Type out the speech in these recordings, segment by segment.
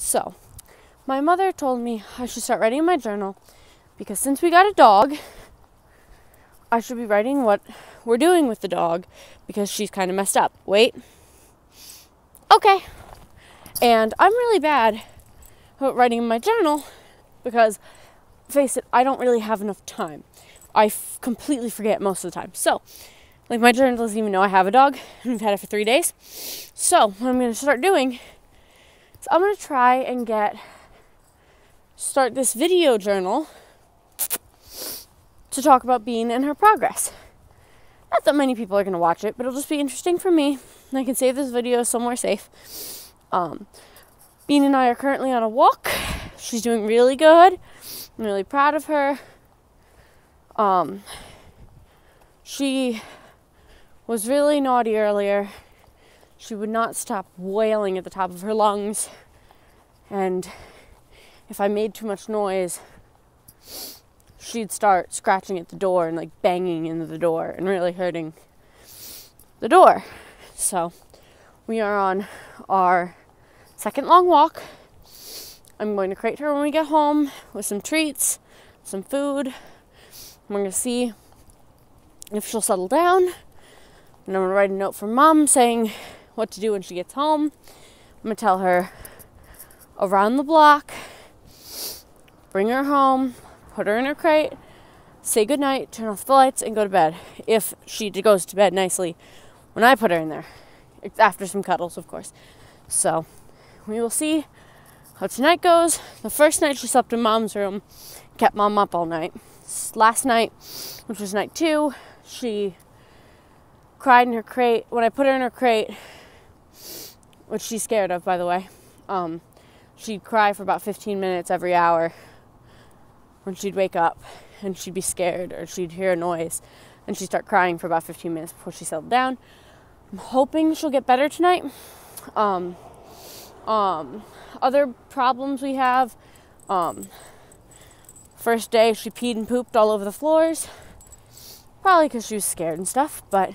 So, my mother told me I should start writing in my journal because since we got a dog, I should be writing what we're doing with the dog because she's kind of messed up. Wait. Okay. And I'm really bad at writing in my journal because, face it, I don't really have enough time. I completely forget most of the time. So, like, my journal doesn't even know I have a dog, and we've had it for 3 days. So, what I'm going to start doing is I'm going to try and start this video journal to talk about Bean and her progress. Not that many people are going to watch it, but it'll just be interesting for me. And I can save this video somewhere safe. Bean and I are currently on a walk. She's doing really good. I'm really proud of her. She was really naughty earlier. She would not stop wailing at the top of her lungs. And if I made too much noise, she'd start scratching at the door and like banging into the door and really hurting the door. So we are on our second long walk. I'm going to crate her when we get home with some treats, some food. I'm going to see if she'll settle down. And I'm going to write a note for Mom saying what to do when she gets home. I'm going to tell her around the block, bring her home, put her in her crate, say goodnight, turn off the lights, and go to bed. If she goes to bed nicely when I put her in there. After some cuddles, of course. So, we will see how tonight goes. The first night she slept in Mom's room, kept Mom up all night. Last night, which was night 2, she cried in her crate. When I put her in her crate, which she's scared of, by the way, she'd cry for about 15 minutes every hour when she'd wake up, and she'd be scared, or she'd hear a noise, and she'd start crying for about 15 minutes before she settled down. I'm hoping she'll get better tonight. Other problems we have, first day she peed and pooped all over the floors, probably because she was scared and stuff, but,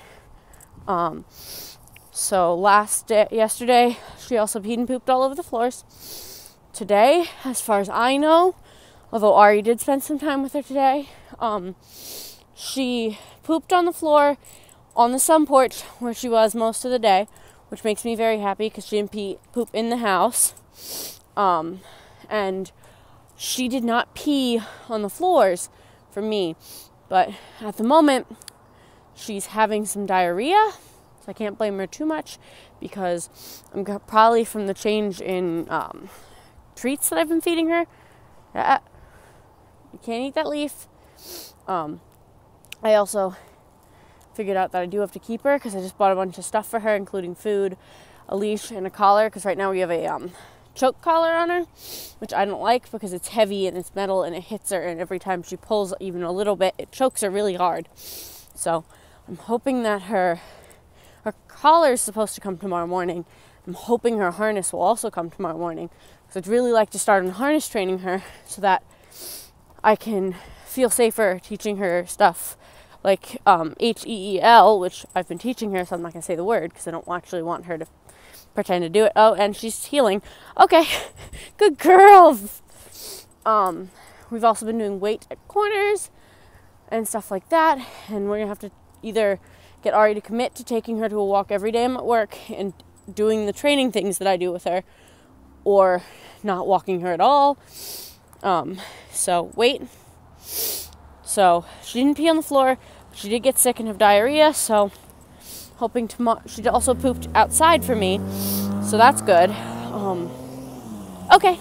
so yesterday, she also peed and pooped all over the floors. Today, as far as I know, although Ari did spend some time with her today, she pooped on the floor on the sun porch where she was most of the day, which makes me very happy because she didn't poop in the house. And she did not pee on the floors for me. But at the moment, she's having some diarrhea, so I can't blame her too much because I'm probably from the change in treats that I've been feeding her. You can't eat that leaf. I also figured out that I do have to keep her because I just bought a bunch of stuff for her, including food, a leash, and a collar, because right now we have a choke collar on her, which I don't like because it's heavy and it's metal and it hits her, and every time she pulls even a little bit, it chokes her really hard. So I'm hoping that her collar is supposed to come tomorrow morning. I'm hoping her harness will also come tomorrow morning, because I'd really like to start on harness training her so that I can feel safer teaching her stuff like HEEL, which I've been teaching her, so I'm not going to say the word because I don't actually want her to pretend to do it. Oh, and she's healing. Okay, good girl. We've also been doing weight at corners and stuff like that, and we're going to have to either get Ari to commit to taking her to a walk every day I'm at work and doing the training things that I do with her, or not walking her at all. So weight. So she didn't pee on the floor. She did get sick and have diarrhea, so hoping tomorrow. She also pooped outside for me, so that's good. Okay.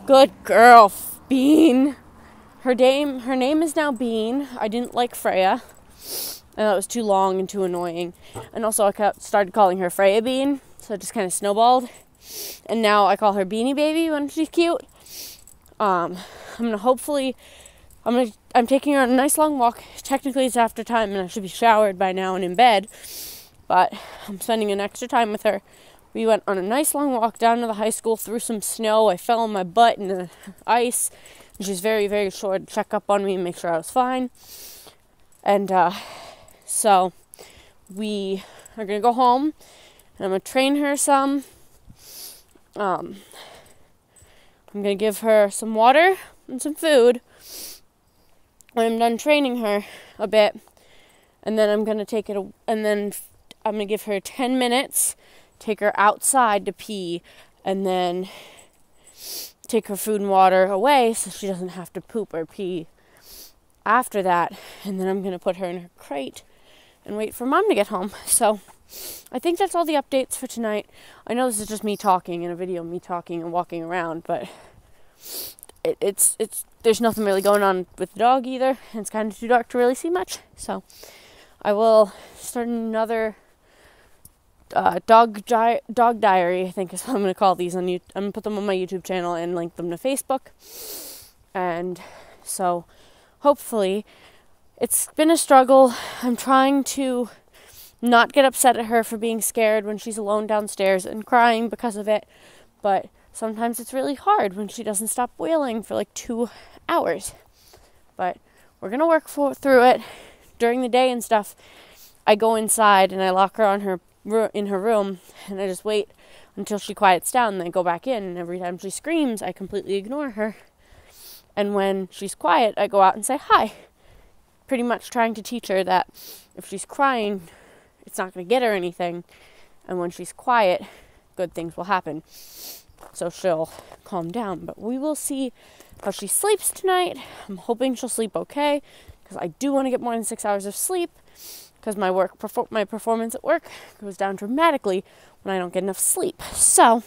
Good girl, Bean. Her name is now Bean. I didn't like Freya. I thought it was too long and too annoying. And also I started calling her Freya Bean, so it just kind of snowballed. And now I call her Beanie Baby when she's cute. I'm taking her on a nice long walk. Technically it's after time and I should be showered by now and in bed, but I'm spending an extra time with her. We went on a nice long walk down to the high school through some snow. I fell on my butt in the ice, and she's very, very sure to check up on me and make sure I was fine. And so we are going to go home, and I'm going to train her some. I'm going to give her some water and some food when I'm done training her a bit. And then I'm going to take it, and then I'm going to give her 10 minutes, take her outside to pee, and then take her food and water away so she doesn't have to poop or pee after that. And then I'm going to put her in her crate and wait for Mom to get home. So I think that's all the updates for tonight. I know this is just me talking in a video, me talking and walking around, but it's there's nothing really going on with the dog either. And it's kind of too dark to really see much. So I will start another dog diary, I think is what I'm going to call these. I'm going to put them on my YouTube channel and link them to Facebook. And so hopefully, it's been a struggle. I'm trying to not get upset at her for being scared when she's alone downstairs and crying because of it. But sometimes it's really hard when she doesn't stop wailing for like 2 hours. But we're going to work through it. During the day and stuff, I go inside and I lock her in her room, and I just wait until she quiets down, and then I go back in, and every time she screams, I completely ignore her. And when she's quiet, I go out and say hi. Pretty much trying to teach her that if she's crying, it's not going to get her anything. And when she's quiet, good things will happen. So she'll calm down. But we will see how she sleeps tonight. I'm hoping she'll sleep okay, because I do want to get more than 6 hours of sleep, because my performance at work goes down dramatically when I don't get enough sleep. So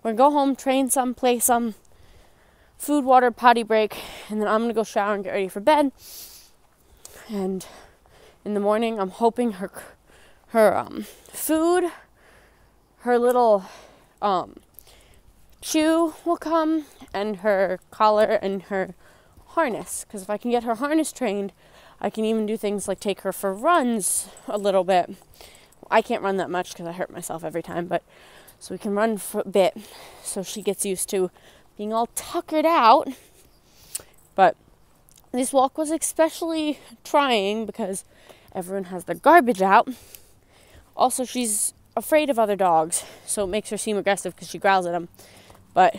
we're going to go home, train some, play some, food, water, potty break, and then I'm going to go shower and get ready for bed. And in the morning, I'm hoping her food, her little chew will come, and her collar and her harness. Because if I can get her harness trained, I can even do things like take her for runs a little bit. I can't run that much because I hurt myself every time, but so we can run for a bit so she gets used to being all tuckered out. But this walk was especially trying because everyone has their garbage out. Also, she's afraid of other dogs, so it makes her seem aggressive because she growls at them. But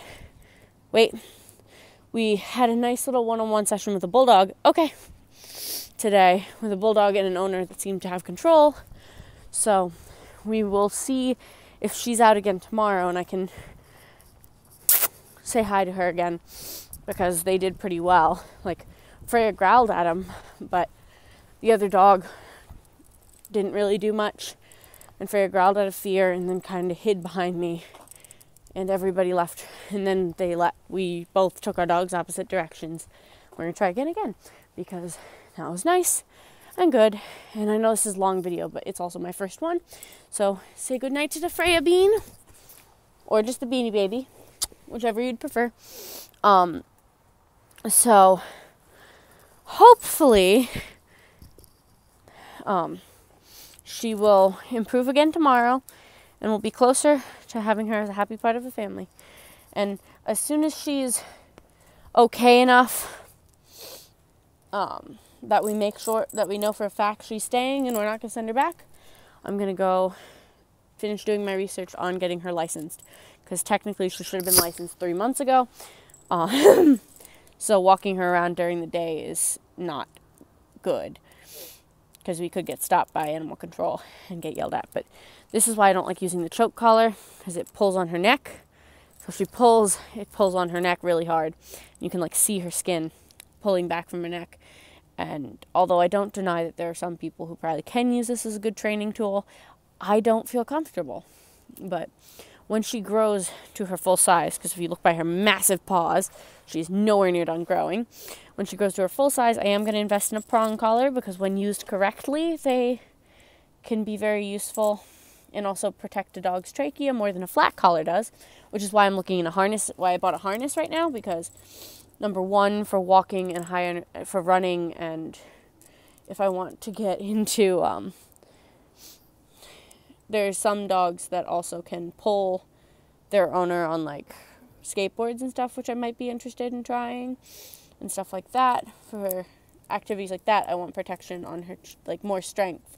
wait, we had a nice little one-on-one session with a bulldog. Okay. Today with a bulldog and an owner that seemed to have control. So we will see if she's out again tomorrow, and I can say hi to her again, because they did pretty well. Like, Freya growled at him, but the other dog didn't really do much, and Freya growled out of fear and then kind of hid behind me, and everybody left, and then we both took our dogs opposite directions. We're going to try again, because that was nice and good. And I know this is a long video, but it's also my first one. So say goodnight to the Freya Bean, or just the Beanie Baby, whichever you'd prefer. So hopefully she will improve again tomorrow, and we'll be closer to having her as a happy part of the family. And as soon as she's okay enough, that we make sure that we know for a fact she's staying and we're not going to send her back, I'm going to go finish doing my research on getting her licensed, because technically she should have been licensed 3 months ago. So walking her around during the day is not good, because we could get stopped by animal control and get yelled at. But this is why I don't like using the choke collar, because it pulls on her neck. So if she pulls, it pulls on her neck really hard. You can see her skin pulling back from her neck. And although I don't deny that there are some people who probably can use this as a good training tool, I don't feel comfortable. But when she grows to her full size, because if you look by her massive paws, she's nowhere near done growing. When she grows to her full size, I am going to invest in a prong collar, because when used correctly, they can be very useful and also protect a dog's trachea more than a flat collar does, which is why I'm looking in a harness, why I bought a harness right now, because number one, for walking and for running, and if I want to get into, there's some dogs that also can pull their owner on skateboards and stuff, which I might be interested in trying and stuff like that. For activities like that, I want protection on her, more strength,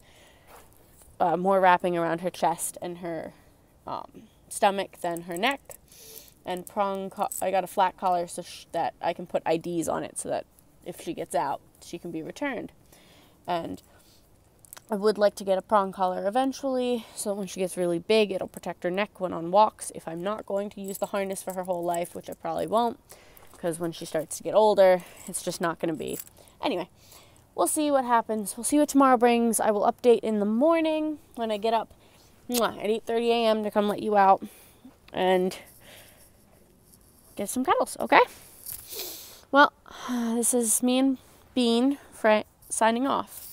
more wrapping around her chest and her stomach than her neck. And I got a flat collar so that I can put IDs on it so that if she gets out, she can be returned. And I would like to get a prong collar eventually, so that when she gets really big, it'll protect her neck when on walks. If I'm not going to use the harness for her whole life, which I probably won't, because when she starts to get older, it's just not going to be. Anyway, we'll see what happens. We'll see what tomorrow brings. I will update in the morning when I get up at 8:30 a.m. to come let you out and get some cuddles, okay? Well, this is me and Bean signing off.